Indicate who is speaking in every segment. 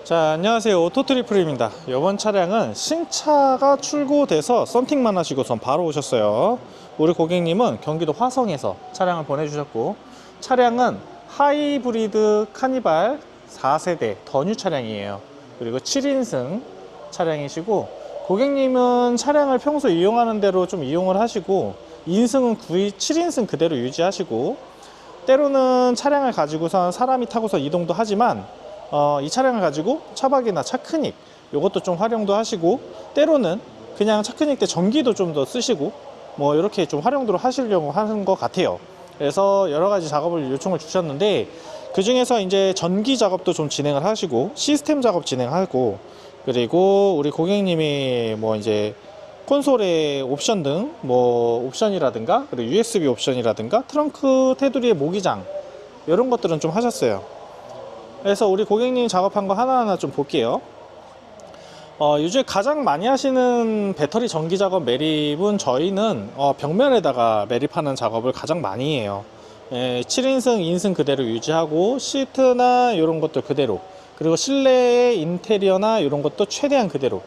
Speaker 1: 자, 안녕하세요. 오토트리플입니다. 이번 차량은 신차가 출고돼서 썬팅만 하시고선 바로 오셨어요. 우리 고객님은 경기도 화성에서 차량을 보내주셨고, 차량은 하이브리드 카니발 4세대 더뉴 차량이에요. 그리고 7인승 차량이시고, 고객님은 차량을 평소 이용하는 대로 좀 이용을 하시고, 2인승은 7인승 그대로 유지하시고, 때로는 차량을 가지고선 사람이 타고서 이동도 하지만 이 차량을 가지고 차박이나 차크닉 요것도 좀 활용도 하시고, 때로는 그냥 차크닉 때 전기도 좀 더 쓰시고 뭐 이렇게 좀 활용도를 하시려고 하는 것 같아요. 그래서 여러 가지 작업을 요청을 주셨는데, 그 중에서 이제 전기 작업도 좀 진행을 하시고 시스템 작업 진행하고, 그리고 우리 고객님이 뭐 이제 콘솔의 옵션 등 뭐 옵션이라든가, 그리고 USB 옵션이라든가 트렁크 테두리의 모기장 이런 것들은 좀 하셨어요. 그래서 우리 고객님 작업한 거 하나하나 좀 볼게요. 요즘 가장 많이 하시는 배터리 전기 작업 매립은 저희는 벽면에다가 매립하는 작업을 가장 많이 해요. 7인승, 2인승 그대로 유지하고, 시트나 이런 것들 그대로, 그리고 실내의 인테리어나 이런 것도 최대한 그대로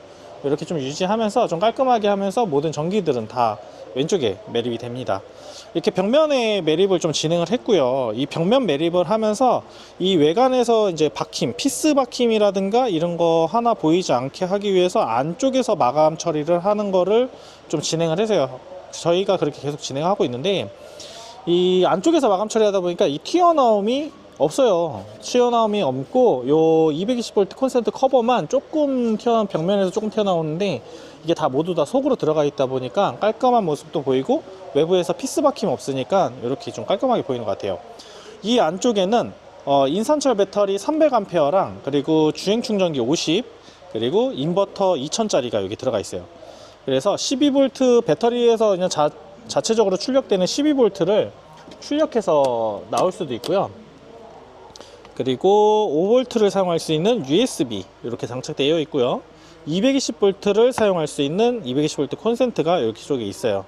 Speaker 1: 이렇게 좀 유지하면서 좀 깔끔하게 하면서 모든 전기들은 다 왼쪽에 매립이 됩니다. 이렇게 벽면에 매립을 좀 진행을 했고요. 이 벽면 매립을 하면서 이 외관에서 이제 박힘, 피스 박힘이라든가 이런 거 하나 보이지 않게 하기 위해서 안쪽에서 마감 처리를 하는 거를 좀 진행을 해서요. 저희가 그렇게 계속 진행하고 있는데, 이 안쪽에서 마감 처리하다 보니까 이 튀어나옴이 없어요. 튀어나옴이 없고, 요 220V 콘센트 커버만 조금 벽면에서 조금 튀어나오는데, 이게 다 모두 다 속으로 들어가 있다 보니까 깔끔한 모습도 보이고, 외부에서 피스 박힘 없으니까 이렇게 좀 깔끔하게 보이는 것 같아요. 이 안쪽에는 인산철 배터리 300A랑 그리고 주행 충전기 50, 그리고 인버터 2000짜리가 여기 들어가 있어요. 그래서 12V 배터리에서 그냥 자체적으로 출력되는 12V를 출력해서 나올 수도 있고요. 그리고 5V를 사용할 수 있는 USB 이렇게 장착되어 있고요. 220V를 사용할 수 있는 220V 콘센트가 여기 쪽에 있어요.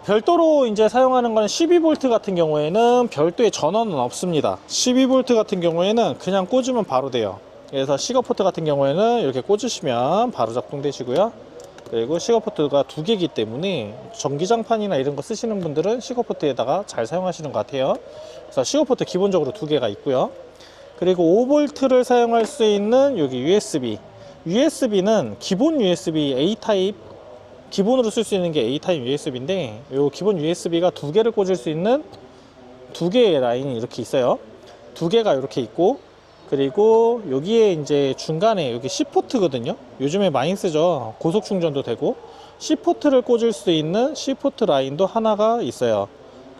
Speaker 1: 별도로 이제 사용하는 거는 12V 같은 경우에는 별도의 전원은 없습니다. 12V 같은 경우에는 그냥 꽂으면 바로 돼요. 그래서 시거포트 같은 경우에는 이렇게 꽂으시면 바로 작동되시고요. 그리고 시거포트가 두 개이기 때문에 전기장판이나 이런 거 쓰시는 분들은 시거포트에다가 잘 사용하시는 것 같아요. 그래서 시거포트 기본적으로 두 개가 있고요. 그리고 5V를 사용할 수 있는 여기 USB는 기본 USB A 타입, 기본으로 쓸 수 있는 게 A 타입 USB인데, 이 기본 USB가 두 개를 꽂을 수 있는 두 개의 라인이 이렇게 있어요. 두 개가 이렇게 있고, 그리고 여기에 이제 중간에 여기 C포트거든요. 요즘에 많이 쓰죠. 고속 충전도 되고, C포트를 꽂을 수 있는 C포트 라인도 하나가 있어요.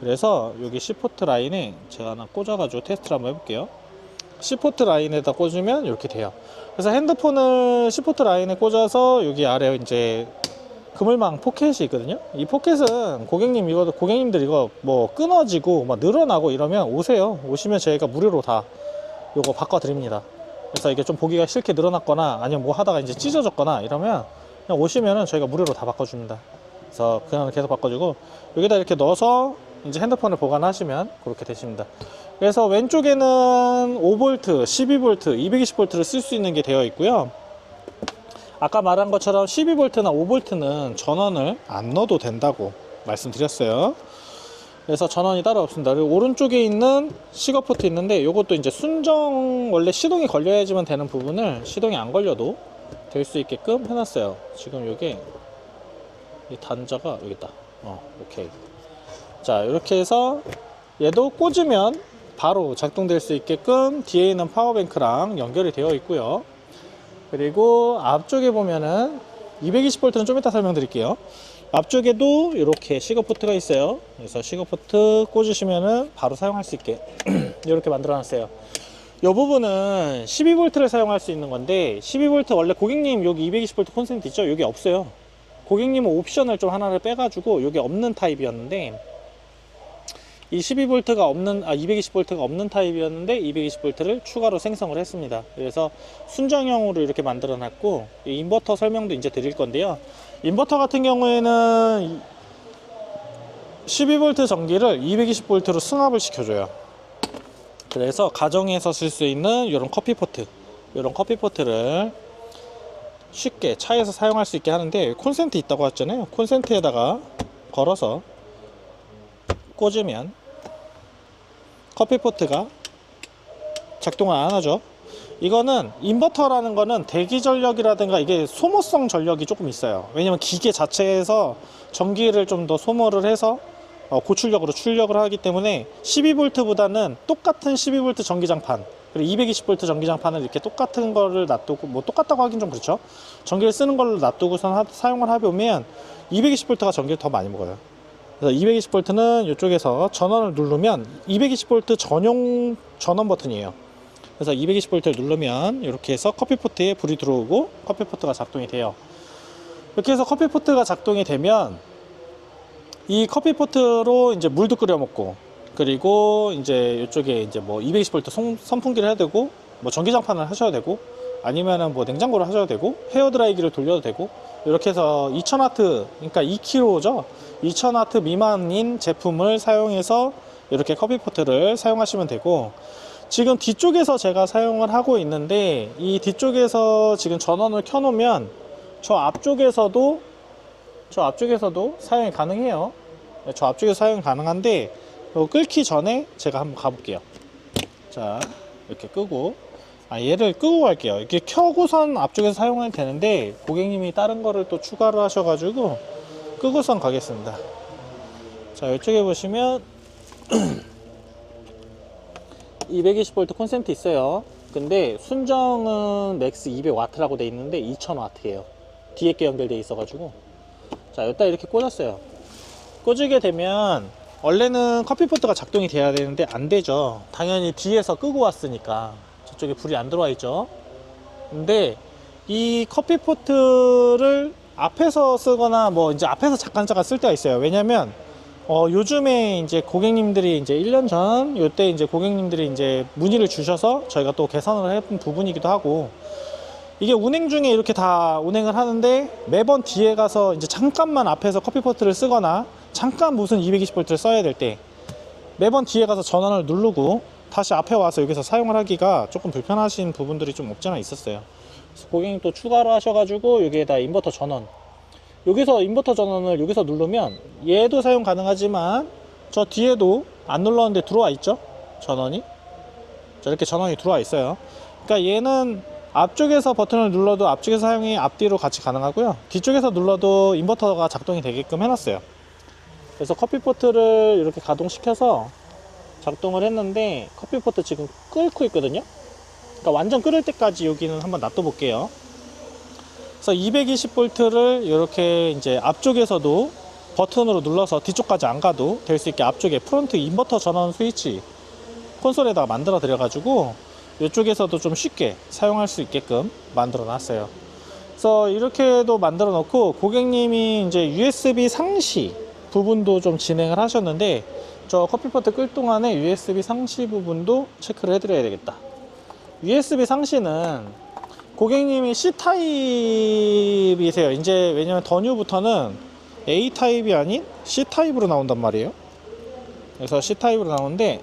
Speaker 1: 그래서 여기 C포트 라인에 제가 하나 꽂아가지고 테스트를 한번 해볼게요. C포트 라인에다 꽂으면 이렇게 돼요. 그래서 핸드폰을 C포트 라인에 꽂아서 여기 아래 이제 그물망 포켓이 있거든요. 이 포켓은 고객님들 이거 뭐 끊어지고 막 늘어나고 이러면 오시면 저희가 무료로 다 요거 바꿔 드립니다. 그래서 이게 좀 보기가 싫게 늘어났거나 아니면 뭐 하다가 이제 찢어졌거나 이러면 그냥 오시면은 저희가 무료로 다 바꿔줍니다. 그래서 그냥 계속 바꿔주고, 여기다 이렇게 넣어서 이제 핸드폰을 보관하시면 그렇게 되십니다. 그래서 왼쪽에는 5V, 12V, 220V를 쓸 수 있는 게 되어 있고요. 아까 말한 것처럼 12V나 5V는 전원을 안 넣어도 된다고 말씀드렸어요. 그래서 전원이 따로 없습니다. 그리고 오른쪽에 있는 시거포트 있는데, 이것도 이제 원래 시동이 걸려야지만 되는 부분을 시동이 안 걸려도 될 수 있게끔 해놨어요. 지금 이게 이 단자가 여기 있다. 오케이. 자, 이렇게 해서 얘도 꽂으면 바로 작동될 수 있게끔 뒤에 있는 파워뱅크랑 연결이 되어 있고요. 그리고 앞쪽에 보면은 220V는 좀 이따 설명드릴게요. 앞쪽에도 이렇게 시거포트가 있어요. 그래서 시거포트 꽂으시면은 바로 사용할 수 있게 이렇게 만들어 놨어요. 이 부분은 12V를 사용할 수 있는 건데, 12V 원래 고객님 여기 220V 콘센트 있죠? 여기 없어요. 고객님은 옵션을 좀 하나를 빼가지고 여기 없는 타입이었는데, 이 12V가 없는 220V가 없는 타입이었는데 220V를 추가로 생성을 했습니다. 그래서 순정형으로 이렇게 만들어 놨고, 인버터 설명도 이제 드릴 건데요. 인버터 같은 경우에는 12V 전기를 220V로 승합을 시켜줘요. 그래서 가정에서 쓸 수 있는 이런 커피포트, 이런 커피포트를 쉽게 차에서 사용할 수 있게 하는데, 콘센트 있다고 했잖아요. 콘센트에다가 걸어서 꽂으면 커피포트가 작동을 안 하죠. 이거는 인버터라는 거는 대기 전력이라든가 이게 소모성 전력이 조금 있어요. 왜냐면 기계 자체에서 전기를 좀 더 소모를 해서 고출력으로 출력을 하기 때문에 12V보다는 똑같은 12V 전기장판, 그리고 220V 전기장판을 이렇게 똑같은 거를 놔두고, 뭐 똑같다고 하긴 좀 그렇죠. 전기를 쓰는 걸로 놔두고선 사용을 해보면 220V가 전기를 더 많이 먹어요. 그래서 220V는 이쪽에서 전원을 누르면 220V 전용 전원 버튼이에요. 그래서 220V를 누르면 이렇게 해서 커피포트에 불이 들어오고 커피포트가 작동이 돼요. 이렇게 해서 커피포트가 작동이 되면 이 커피포트로 이제 물도 끓여 먹고, 그리고 이제 이쪽에 이제 뭐 220V 선풍기를 해야 되고, 뭐 전기장판을 하셔야 되고, 아니면은 뭐 냉장고를 하셔야 되고, 헤어드라이기를 돌려도 되고, 이렇게 해서 2000W, 그러니까 2kg죠. 2000W 미만인 제품을 사용해서 이렇게 커피포트를 사용하시면 되고, 지금 뒤쪽에서 제가 사용을 하고 있는데, 이 뒤쪽에서 지금 전원을 켜놓으면 저 앞쪽에서도 사용이 가능해요. 저 앞쪽에서 사용이 가능한데, 끓기 전에 제가 한번 가볼게요. 자, 이렇게 끄고, 얘를 끄고 갈게요. 이렇게 켜고선 앞쪽에서 사용하면 되는데, 고객님이 다른 거를 또 추가를 하셔가지고 끄고선 가겠습니다. 자, 이쪽에 보시면 220V 콘센트 있어요. 근데 순정은 맥스 200W라고 돼 있는데 2000W예요. 뒤에 게 연결되어 있어가지고. 자, 여기다 이렇게 꽂았어요. 꽂게 되면 원래는 커피포트가 작동이 돼야 되는데 안 되죠. 당연히 뒤에서 끄고 왔으니까 저쪽에 불이 안 들어와 있죠. 근데 이 커피포트를 앞에서 쓰거나 뭐 이제 앞에서 잠깐 쓸 때가 있어요. 왜냐면 요즘에 이제 고객님들이 이제 1년 전 요때 이제 고객님들이 이제 문의를 주셔서 저희가 또 개선을 해본 부분이기도 하고, 이게 운행 중에 이렇게 다 운행을 하는데 매번 뒤에 가서 이제 잠깐만 앞에서 커피포트를 쓰거나 잠깐 무슨 220V를 써야 될 때 매번 뒤에 가서 전원을 누르고 다시 앞에 와서 여기서 사용을 하기가 조금 불편하신 부분들이 좀 없지 않아 있었어요. 그래서 고객님 또 추가로 하셔가지고 여기에다 인버터 전원, 여기서 인버터 전원을 여기서 누르면 얘도 사용 가능하지만 저 뒤에도 안 눌렀는데 들어와 있죠. 전원이 이렇게 전원이 들어와 있어요. 그러니까 얘는 앞쪽에서 버튼을 눌러도 앞쪽에서 사용이 앞뒤로 같이 가능하고요, 뒤쪽에서 눌러도 인버터가 작동이 되게끔 해놨어요. 그래서 커피포트를 이렇게 가동시켜서 작동을 했는데 커피포트 지금 끓고 있거든요. 그러니까 완전 끓을 때까지 여기는 한번 놔둬 볼게요. 그래서 220V를 이렇게 이제 앞쪽에서도 버튼으로 눌러서 뒤쪽까지 안 가도 될 수 있게 앞쪽에 프론트 인버터 전원 스위치 콘솔에다가 만들어 드려 가지고 이쪽에서도 좀 쉽게 사용할 수 있게끔 만들어 놨어요. 그래서 이렇게도 만들어 놓고, 고객님이 이제 USB 상시 부분도 좀 진행을 하셨는데 저 커피포트 끌 동안에 USB 상시 부분도 체크를 해 드려야 되겠다. USB 상시는 고객님이 C타입이세요. 이제 왜냐면 더 뉴부터는 A타입이 아닌 C타입으로 나온단 말이에요. 그래서 C타입으로 나오는데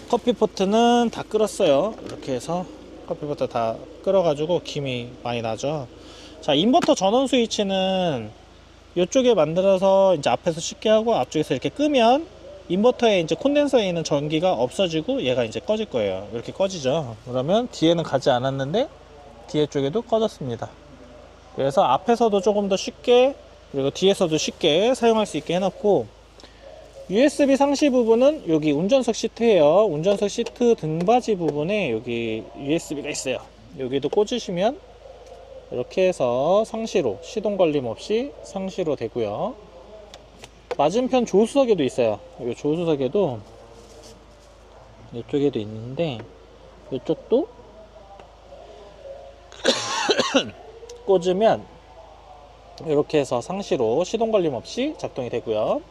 Speaker 1: 커피포트는 다 끓었어요. 이렇게 해서 커피포트 다 끓어가지고 김이 많이 나죠. 자, 인버터 전원 스위치는 이쪽에 만들어서 이제 앞에서 쉽게 하고 앞쪽에서 이렇게 끄면 인버터에 이제 콘덴서에 있는 전기가 없어지고 얘가 이제 꺼질 거예요. 이렇게 꺼지죠. 그러면 뒤에는 가지 않았는데 뒤에 쪽에도 꺼졌습니다. 그래서 앞에서도 조금 더 쉽게, 그리고 뒤에서도 쉽게 사용할 수 있게 해놨고, USB 상시 부분은 여기 운전석 시트예요. 운전석 시트 등받이 부분에 여기 USB가 있어요. 여기도 꽂으시면 이렇게 해서 상시로, 시동 걸림 없이 상시로 되고요. 맞은편 조수석에도 있어요. 이 조수석에도 이쪽에도 있는데 이쪽도 꽂으면 이렇게 해서 상시로 시동 걸림 없이 작동이 되고요.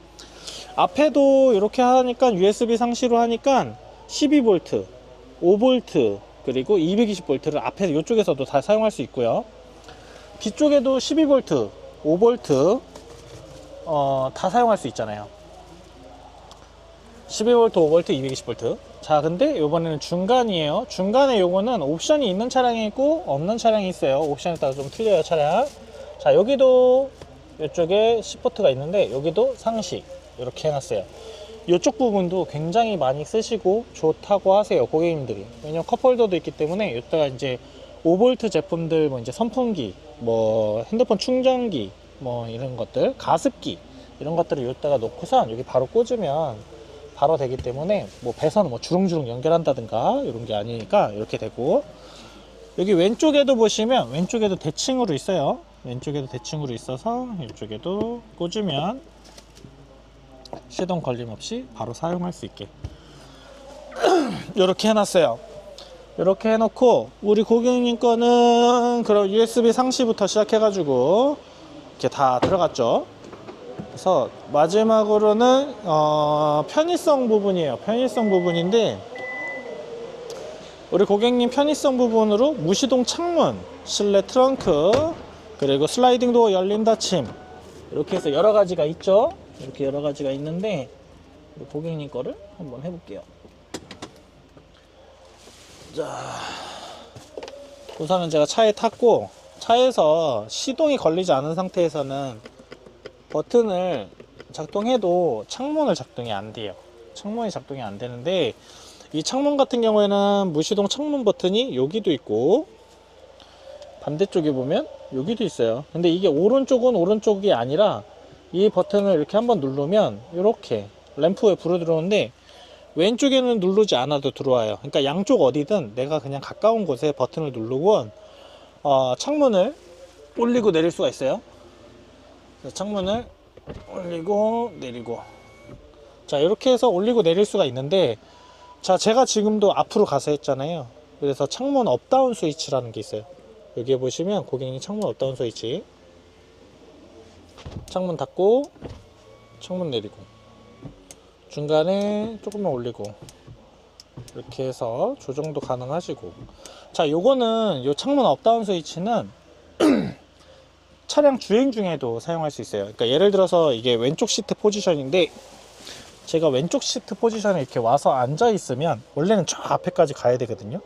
Speaker 1: 앞에도 이렇게 하니까 USB 상시로 하니까 12V, 5V, 그리고 220V를 앞에서 이쪽에서도 다 사용할 수 있고요. 뒤쪽에도 12V, 5V 다 사용할 수 있잖아요. 12V, 5V, 220V. 자, 근데 요번에는 중간이에요. 중간에 요거는 옵션이 있는 차량이 있고 없는 차량이 있어요. 옵션에 따라 좀 틀려요, 차량. 자, 여기도 이쪽에 C포트가 있는데 여기도 상시 이렇게 해놨어요. 이쪽 부분도 굉장히 많이 쓰시고 좋다고 하세요, 고객님들이. 왜냐면 컵홀더도 있기 때문에 여기다가 이제 5V 제품들, 뭐 이제 선풍기, 뭐 핸드폰 충전기, 뭐 이런 것들, 가습기 이런 것들을 여기다가 놓고선 여기 바로 꽂으면 바로 되기 때문에 뭐 배선 뭐 주렁주렁 연결한다든가 이런 게 아니니까 이렇게 되고, 여기 왼쪽에도 보시면 왼쪽에도 대칭으로 있어요. 왼쪽에도 대칭으로 있어서 이쪽에도 꽂으면 시동 걸림 없이 바로 사용할 수 있게 이렇게 해놨어요. 이렇게 해놓고 우리 고객님 거는 그럼 USB 상시부터 시작해가지고 이렇게 다 들어갔죠. 그래서 마지막으로는 편의성 부분이에요. 편의성 부분인데 우리 고객님 편의성 부분으로 무시동 창문, 실내 트렁크, 그리고 슬라이딩 도어 열림 닫힘 이렇게 해서 여러 가지가 있죠. 이렇게 여러 가지가 있는데 우리 고객님 거를 한번 해볼게요. 자, 우선은 제가 차에 탔고, 차에서 시동이 걸리지 않은 상태에서는 버튼을 작동해도 창문을 작동이 안 돼요. 창문이 작동이 안 되는데, 이 창문 같은 경우에는 무시동 창문 버튼이 여기도 있고 반대쪽에 보면 여기도 있어요. 근데 이게 오른쪽은 오른쪽이 아니라 이 버튼을 이렇게 한번 누르면 이렇게 램프에 불어 들어오는데 왼쪽에는 누르지 않아도 들어와요. 그러니까 양쪽 어디든 내가 그냥 가까운 곳에 버튼을 누르고 창문을 올리고 내릴 수가 있어요. 창문을 올리고 내리고, 자 이렇게 해서 올리고 내릴 수가 있는데, 자 제가 지금도 앞으로 가서 했잖아요. 그래서 창문 업다운 스위치라는 게 있어요. 여기에 보시면 고객님 창문 업다운 스위치, 창문 닫고 창문 내리고 중간에 조금만 올리고 이렇게 해서 조정도 가능하시고, 자 요거는 요 창문 업다운 스위치는 차량 주행 중에도 사용할 수 있어요. 그러니까 예를 들어서 이게 왼쪽 시트 포지션인데 제가 왼쪽 시트 포지션에 이렇게 와서 앉아 있으면 원래는 저 앞에까지 가야 되거든요.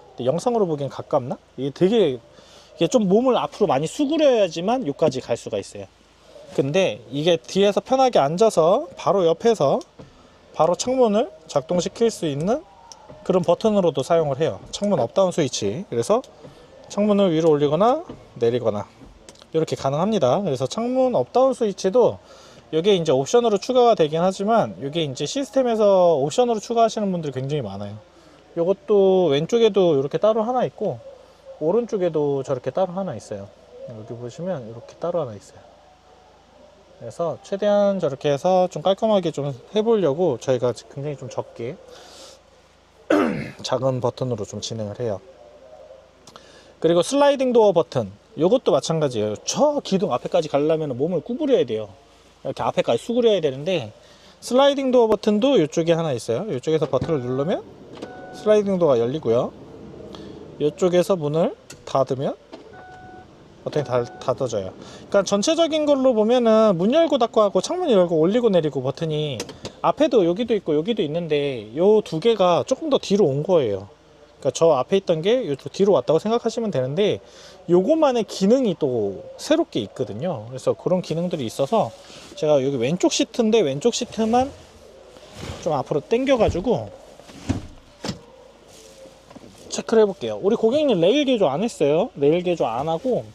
Speaker 1: 근데 영상으로 보기엔 가깝나? 이게 좀 몸을 앞으로 많이 수그려야지만 여기까지 갈 수가 있어요. 근데 이게 뒤에서 편하게 앉아서 바로 옆에서 바로 창문을 작동시킬 수 있는 그런 버튼으로도 사용을 해요. 창문 업다운 스위치. 그래서 창문을 위로 올리거나 내리거나 이렇게 가능합니다. 그래서 창문 업다운 스위치도 이게 이제 옵션으로 추가가 되긴 하지만 이게 이제 시스템에서 옵션으로 추가하시는 분들이 굉장히 많아요. 이것도 왼쪽에도 이렇게 따로 하나 있고 오른쪽에도 저렇게 따로 하나 있어요. 여기 보시면 이렇게 따로 하나 있어요. 그래서 최대한 저렇게 해서 좀 깔끔하게 좀 해보려고 저희가 굉장히 좀 적게 작은 버튼으로 좀 진행을 해요. 그리고 슬라이딩 도어 버튼, 이것도 마찬가지예요. 저 기둥 앞에까지 가려면 몸을 구부려야 돼요. 이렇게 앞에까지 수그려야 되는데 슬라이딩 도어 버튼도 이쪽에 하나 있어요. 이쪽에서 버튼을 누르면 슬라이딩 도어가 열리고요. 이쪽에서 문을 닫으면 버튼이 닫아져요. 그러니까 전체적인 걸로 보면은 문 열고 닫고 하고 창문 열고 올리고 내리고 버튼이 앞에도 여기도 있고 여기도 있는데 요 두 개가 조금 더 뒤로 온 거예요. 그러니까 저 앞에 있던 게 이쪽 뒤로 왔다고 생각하시면 되는데 요거만의 기능이 또 새롭게 있거든요. 그래서 그런 기능들이 있어서 제가 여기 왼쪽 시트인데 왼쪽 시트만 좀 앞으로 당겨 가지고 체크를 해볼게요. 우리 고객님 레일 개조 안 했어요. 레일 개조 안 하고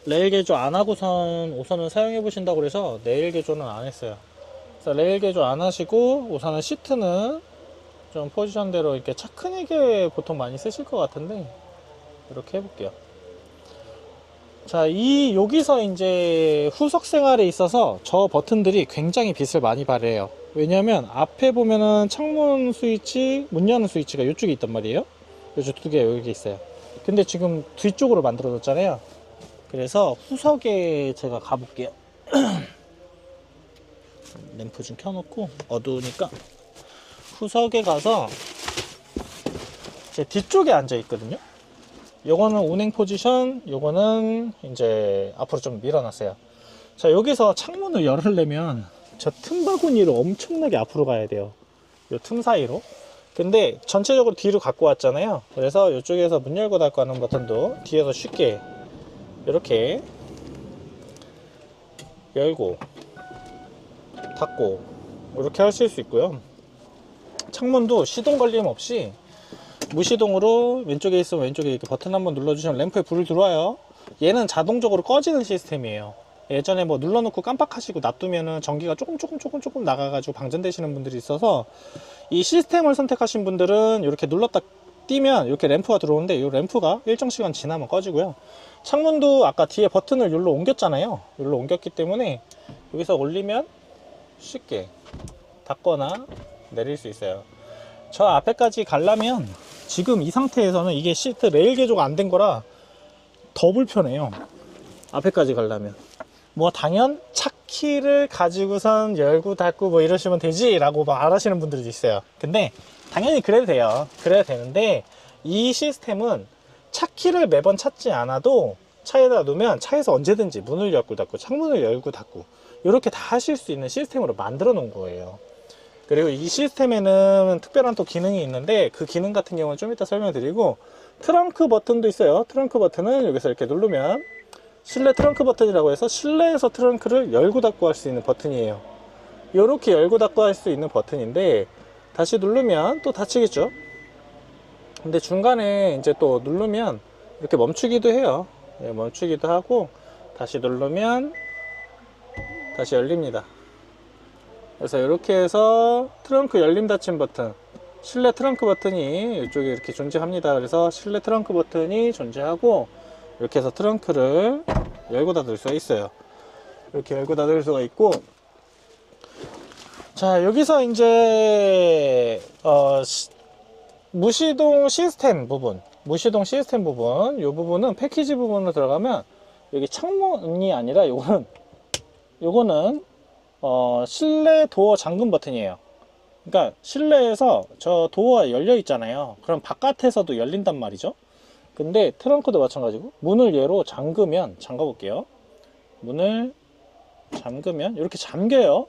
Speaker 1: 레일 개조 안 하고선 우선은 사용해 보신다고 그래서 레일 개조는 안 했어요. 그래서 레일 개조 안 하시고 우선은 시트는 좀 포지션대로 이렇게 차크닉에 보통 많이 쓰실 것 같은데 이렇게 해볼게요. 자, 여기서 이제 후석 생활에 있어서 저 버튼들이 굉장히 빛을 많이 발해요. 왜냐면 앞에 보면은 창문 스위치, 문 여는 스위치가 이쪽에 있단 말이에요. 이쪽 두 개 여기 있어요. 근데 지금 뒤쪽으로 만들어 뒀잖아요. 그래서 후석에 제가 가볼게요. 램프 좀 켜놓고 어두우니까 후석에 가서 제 뒤쪽에 앉아 있거든요. 요거는 운행 포지션, 요거는 이제 앞으로 좀 밀어놨어요. 자, 여기서 창문을 열으려면 저 틈바구니를 엄청나게 앞으로 가야 돼요. 요 틈 사이로. 근데 전체적으로 뒤로 갖고 왔잖아요. 그래서 이쪽에서 문 열고 닫고 하는 버튼도 뒤에서 쉽게 이렇게 열고 닫고 이렇게 하실 수 있고요. 창문도 시동 걸림 없이 무시동으로 왼쪽에 있으면 왼쪽에 이렇게 버튼 한번 눌러주시면 램프에 불이 들어와요. 얘는 자동적으로 꺼지는 시스템이에요. 예전에 뭐 눌러놓고 깜빡하시고 놔두면은 전기가 조금 나가가지고 방전되시는 분들이 있어서 이 시스템을 선택하신 분들은 이렇게 눌렀다 띄면 이렇게 램프가 들어오는데 이 램프가 일정 시간 지나면 꺼지고요. 창문도 아까 뒤에 버튼을 여기로 옮겼잖아요. 여기로 옮겼기 때문에 여기서 올리면 쉽게 닫거나 내릴 수 있어요. 저 앞에까지 가려면 지금 이 상태에서는 이게 시트 레일 개조가 안 된 거라 더 불편해요. 앞에까지 가려면 뭐 당연 차키를 가지고선 열고 닫고 뭐 이러시면 되지 라고 말하시는 분들도 있어요. 근데 당연히 그래도 돼요. 그래야 되는데 이 시스템은 차키를 매번 찾지 않아도 차에다 놓으면 차에서 언제든지 문을 열고 닫고 창문을 열고 닫고 이렇게 다 하실 수 있는 시스템으로 만들어 놓은 거예요. 그리고 이 시스템에는 특별한 또 기능이 있는데 그 기능 같은 경우는 좀 이따 설명드리고, 트렁크 버튼도 있어요. 트렁크 버튼은 여기서 이렇게 누르면 실내 트렁크 버튼이라고 해서 실내에서 트렁크를 열고 닫고 할 수 있는 버튼이에요. 이렇게 열고 닫고 할 수 있는 버튼인데 다시 누르면 또 닫히겠죠. 근데 중간에 이제 또 누르면 이렇게 멈추기도 해요. 네, 멈추기도 하고 다시 누르면 다시 열립니다. 그래서 이렇게 해서 트렁크 열림 닫힘 버튼, 실내 트렁크 버튼이 이쪽에 이렇게 존재합니다. 그래서 실내 트렁크 버튼이 존재하고 이렇게 해서 트렁크를 열고 닫을 수가 있어요. 이렇게 열고 닫을 수가 있고, 자 여기서 이제 무시동 시스템 부분, 이 부분은 패키지 부분으로 들어가면 여기 창문이 아니라 요거는 실내 도어 잠금 버튼이에요. 그러니까 실내에서 저 도어가 열려 있잖아요. 그럼 바깥에서도 열린단 말이죠. 근데 트렁크도 마찬가지고 문을 얘로 잠그면, 잠가 볼게요. 문을 잠그면 이렇게 잠겨요.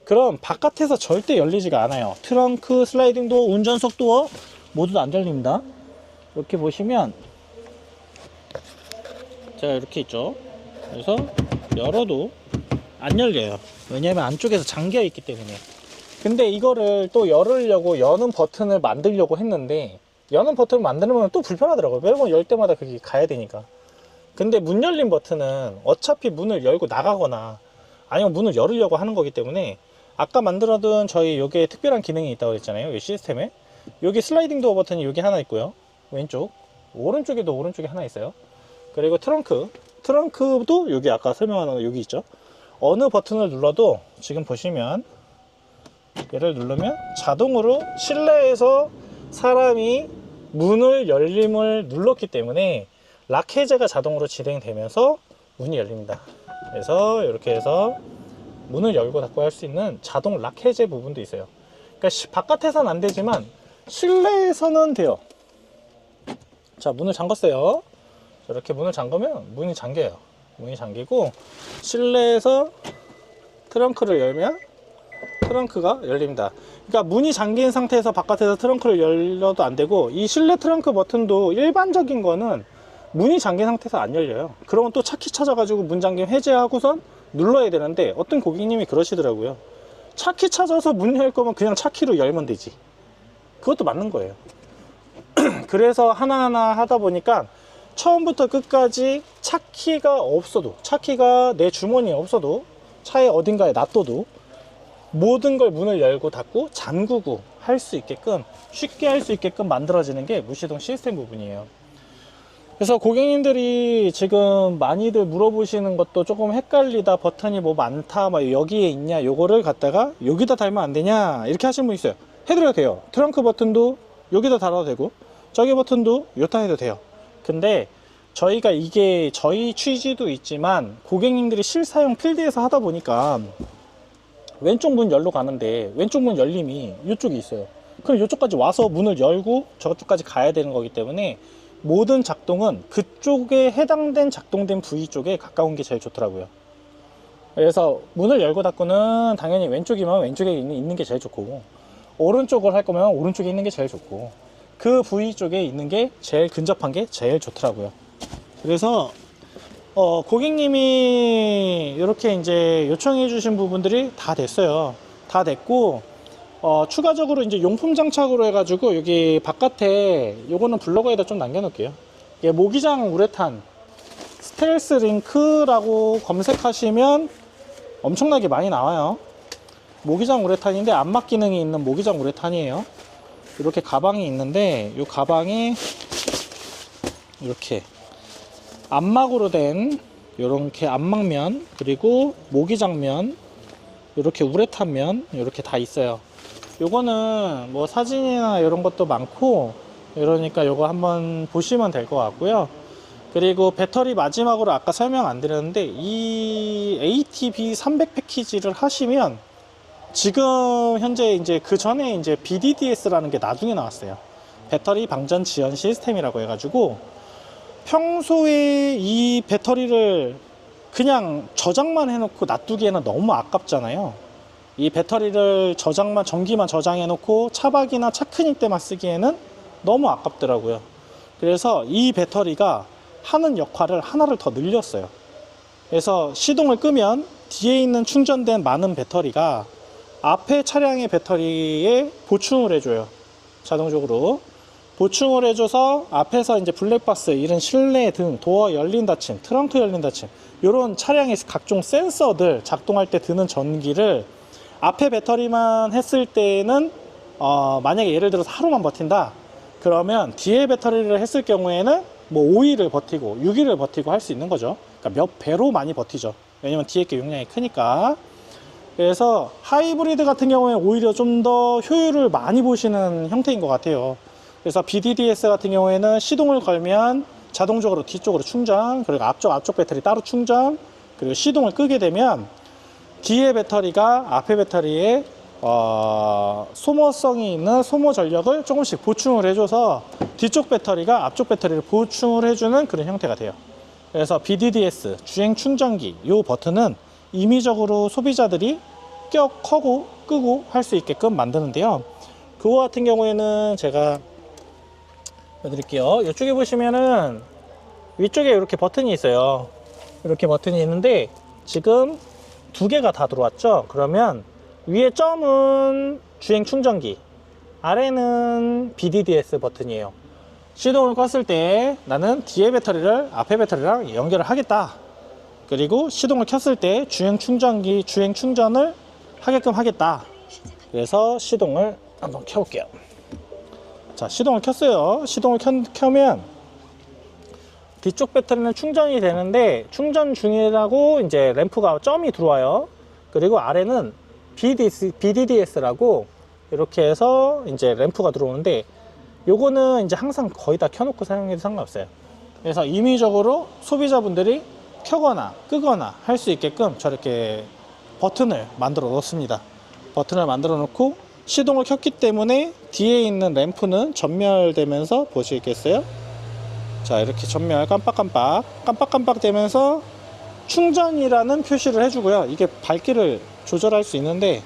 Speaker 1: 그럼 바깥에서 절대 열리지가 않아요. 트렁크, 슬라이딩 도어, 운전석 도어 모두 안 열립니다. 이렇게 보시면 제가 이렇게 있죠. 그래서 열어도 안 열려요. 왜냐면 안쪽에서 잠겨 있기 때문에. 근데 이거를 또 열으려고 여는 버튼을 만들려고 했는데 여는 버튼을 만들면 또 불편하더라고요. 매번 열 때마다 그게 가야 되니까. 근데 문 열림 버튼은 어차피 문을 열고 나가거나 아니면 문을 열으려고 하는 거기 때문에 아까 만들어둔 저희 요게 특별한 기능이 있다고 그랬잖아요. 이 시스템에 여기 슬라이딩 도어 버튼이 여기 하나 있고요. 왼쪽, 오른쪽에도 오른쪽에 하나 있어요. 그리고 트렁크도 여기 아까 설명한 거 여기 있죠. 어느 버튼을 눌러도 지금 보시면 얘를 누르면 자동으로 실내에서 사람이 문을 열림을 눌렀기 때문에 락 해제가 자동으로 진행되면서 문이 열립니다. 그래서 이렇게 해서 문을 열고 닫고 할 수 있는 자동 락 해제 부분도 있어요. 그러니까 바깥에서는 안 되지만 실내에서는 돼요. 자, 문을 잠갔어요. 이렇게 문을 잠그면 문이 잠겨요. 문이 잠기고 실내에서 트렁크를 열면 트렁크가 열립니다. 그러니까 문이 잠긴 상태에서 바깥에서 트렁크를 열려도 안 되고, 이 실내 트렁크 버튼도 일반적인 거는 문이 잠긴 상태에서 안 열려요. 그러면 또 차키 찾아가지고 문 잠김 해제하고선 눌러야 되는데 어떤 고객님이 그러시더라고요. 차키 찾아서 문 열 거면 그냥 차키로 열면 되지. 그것도 맞는 거예요. 그래서 하나하나 하다 보니까 처음부터 끝까지 차키가 없어도, 차키가 내 주머니에 없어도, 차에 어딘가에 놔둬도 모든 걸 문을 열고 닫고 잠그고 할 수 있게끔, 쉽게 할 수 있게끔 만들어지는 게 무시동 시스템 부분이에요. 그래서 고객님들이 지금 많이들 물어보시는 것도 조금 헷갈리다, 버튼이 뭐 많다, 막 여기에 있냐, 요거를 갖다가 여기다 달면 안 되냐 이렇게 하시는 분 있어요. 해드려도 돼요. 트렁크 버튼도 여기다 달아도 되고 저기 버튼도 요타 해도 돼요. 근데 저희가 이게 저희 취지도 있지만 고객님들이 실사용 필드에서 하다 보니까 왼쪽 문 열로 가는데 왼쪽 문 열림이 이쪽에 있어요. 그럼 이쪽까지 와서 문을 열고 저쪽까지 가야 되는 거기 때문에 모든 작동은 그쪽에 해당된 작동된 부위 쪽에 가까운 게 제일 좋더라고요. 그래서 문을 열고 닫고는 당연히 왼쪽이면 왼쪽에 있는 게 제일 좋고, 오른쪽을 할 거면 오른쪽에 있는 게 제일 좋고, 그 부위 쪽에 있는 게 제일 근접한 게 제일 좋더라고요. 그래서 고객님이 이렇게 이제 요청해 주신 부분들이 다 됐어요. 다 됐고, 추가적으로 이제 용품 장착으로 해가지고 여기 바깥에 요거는 블로그에다 좀 남겨놓을게요. 이게 모기장 우레탄 스텔스 링크라고 검색하시면 엄청나게 많이 나와요. 모기장 우레탄인데 안막 기능이 있는 모기장 우레탄이에요. 이렇게 가방이 있는데 이 가방에 이렇게 안막으로 된 이렇게 안막면, 그리고 모기장면, 이렇게 우레탄면 이렇게 다 있어요. 요거는 뭐 사진이나 이런 것도 많고 이러니까 요거 한번 보시면 될 것 같고요. 그리고 배터리 마지막으로 아까 설명 안 드렸는데, 이 ATB 300 패키지를 하시면 지금 현재 이제 그 전에 이제 BDDS라는 게 나중에 나왔어요. 배터리 방전 지연 시스템이라고 해가지고, 평소에 이 배터리를 그냥 저장만 해놓고 놔두기에는 너무 아깝잖아요. 이 배터리를 저장만, 전기만 저장해놓고 차박이나 차크닉 때만 쓰기에는 너무 아깝더라고요. 그래서 이 배터리가 하는 역할을 하나를 더 늘렸어요. 그래서 시동을 끄면 뒤에 있는 충전된 많은 배터리가 앞에 차량의 배터리에 보충을 해줘요. 자동적으로 보충을 해줘서 앞에서 이제 블랙박스, 이런 실내 등, 도어 열린 닫힘, 트렁크 열린 닫힘, 이런 차량의 각종 센서들 작동할 때 드는 전기를 앞에 배터리만 했을 때는 만약에 예를 들어서 하루만 버틴다 그러면 뒤에 배터리를 했을 경우에는 뭐 5일을 버티고 6일을 버티고 할 수 있는 거죠. 그러니까 몇 배로 많이 버티죠. 왜냐면 뒤에 게 용량이 크니까. 그래서 하이브리드 같은 경우에 오히려 좀 더 효율을 많이 보시는 형태인 것 같아요. 그래서 BDDS 같은 경우에는 시동을 걸면 자동적으로 뒤쪽으로 충전, 그리고 앞쪽 배터리 따로 충전, 그리고 시동을 끄게 되면 뒤에 배터리가 앞에 배터리에 소모성이 있는 소모 전력을 조금씩 보충을 해줘서 뒤쪽 배터리가 앞쪽 배터리를 보충을 해주는 그런 형태가 돼요. 그래서 BDDS 주행 충전기 이 버튼은 임의적으로 소비자들이 켜고 끄고 할 수 있게끔 만드는데요. 그거 같은 경우에는 제가 보여드릴게요. 이쪽에 보시면은 위쪽에 이렇게 버튼이 있어요. 이렇게 버튼이 있는데 지금 두 개가 다 들어왔죠. 그러면 위에 점은 주행 충전기, 아래는 BDDS 버튼이에요. 시동을 껐을 때 나는 뒤에 배터리를 앞에 배터리랑 연결을 하겠다. 그리고 시동을 켰을 때 주행 충전기 주행 충전을 하게끔 하겠다. 그래서 시동을 한번 켜볼게요. 자, 시동을 켰어요. 시동을 켜면 뒤쪽 배터리는 충전이 되는데 충전 중이라고 이제 램프가 점이 들어와요. 그리고 아래는 BDDS라고 이렇게 해서 이제 램프가 들어오는데, 요거는 이제 항상 거의 다 켜놓고 사용해도 상관없어요. 그래서 임의적으로 소비자분들이 켜거나 끄거나 할 수 있게끔 저렇게 버튼을 만들어 놓습니다. 버튼을 만들어 놓고 시동을 켰기 때문에 뒤에 있는 램프는 전멸되면서 보시겠어요? 자, 이렇게 전멸 깜빡깜빡 되면서 충전이라는 표시를 해주고요. 이게 밝기를 조절할 수 있는데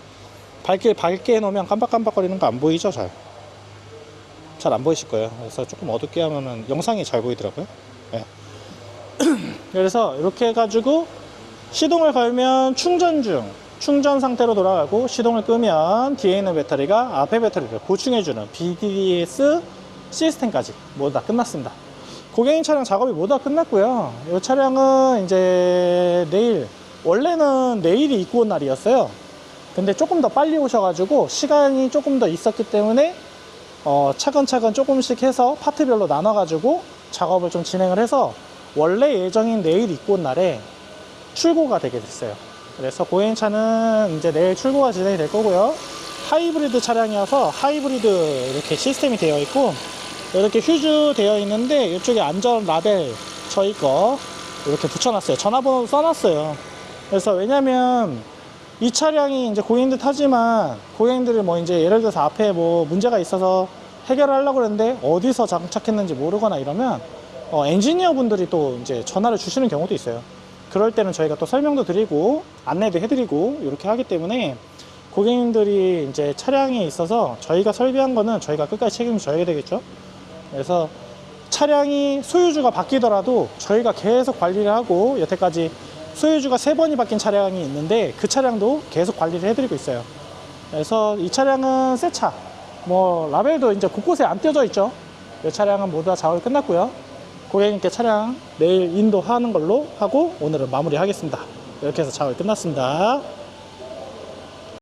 Speaker 1: 밝기를 밝게 해놓으면 깜빡깜빡거리는 거 안 보이죠? 잘 안 보이실 거예요. 그래서 조금 어둡게 하면은 영상이 잘 보이더라고요. 네. 그래서 이렇게 해가지고 시동을 걸면 충전 상태로 돌아가고, 시동을 끄면 뒤에 있는 배터리가 앞에 배터리를 보충해주는 BDDS 시스템까지 모두 다 끝났습니다. 고객님 차량 작업이 모두 다 끝났고요. 이 차량은 이제 원래는 내일이 입고 온 날이었어요. 근데 조금 더 빨리 오셔가지고 시간이 조금 더 있었기 때문에 차근차근 조금씩 해서 파트별로 나눠가지고 작업을 좀 진행을 해서 원래 예정인 내일 입고 온 날에 출고가 되게 됐어요. 그래서 고객님 차는 이제 내일 출고가 진행이 될 거고요. 하이브리드 차량이어서 하이브리드 이렇게 시스템이 되어 있고, 이렇게 휴즈 되어 있는데 이쪽에 안전 라벨 저희 거 이렇게 붙여놨어요. 전화번호도 써놨어요. 그래서 왜냐면 이 차량이 이제 고객님들 타지만 고객님들이 뭐 이제 예를 들어서 앞에 뭐 문제가 있어서 해결하려고 그랬는데 어디서 장착했는지 모르거나 이러면 엔지니어 분들이 또 이제 전화를 주시는 경우도 있어요. 그럴 때는 저희가 또 설명도 드리고 안내도 해드리고 이렇게 하기 때문에 고객님들이 이제 차량에 있어서 저희가 설비한 거는 저희가 끝까지 책임을 져야 되겠죠. 그래서 차량이 소유주가 바뀌더라도 저희가 계속 관리를 하고, 여태까지 소유주가 3번이 바뀐 차량이 있는데 그 차량도 계속 관리를 해드리고 있어요. 그래서 이 차량은 새 차, 뭐 라벨도 이제 곳곳에 안 떼어져 있죠. 이 차량은 모두 다 작업이 끝났고요. 고객님께 차량 내일 인도하는 걸로 하고 오늘은 마무리 하겠습니다. 이렇게 해서 작업이 끝났습니다.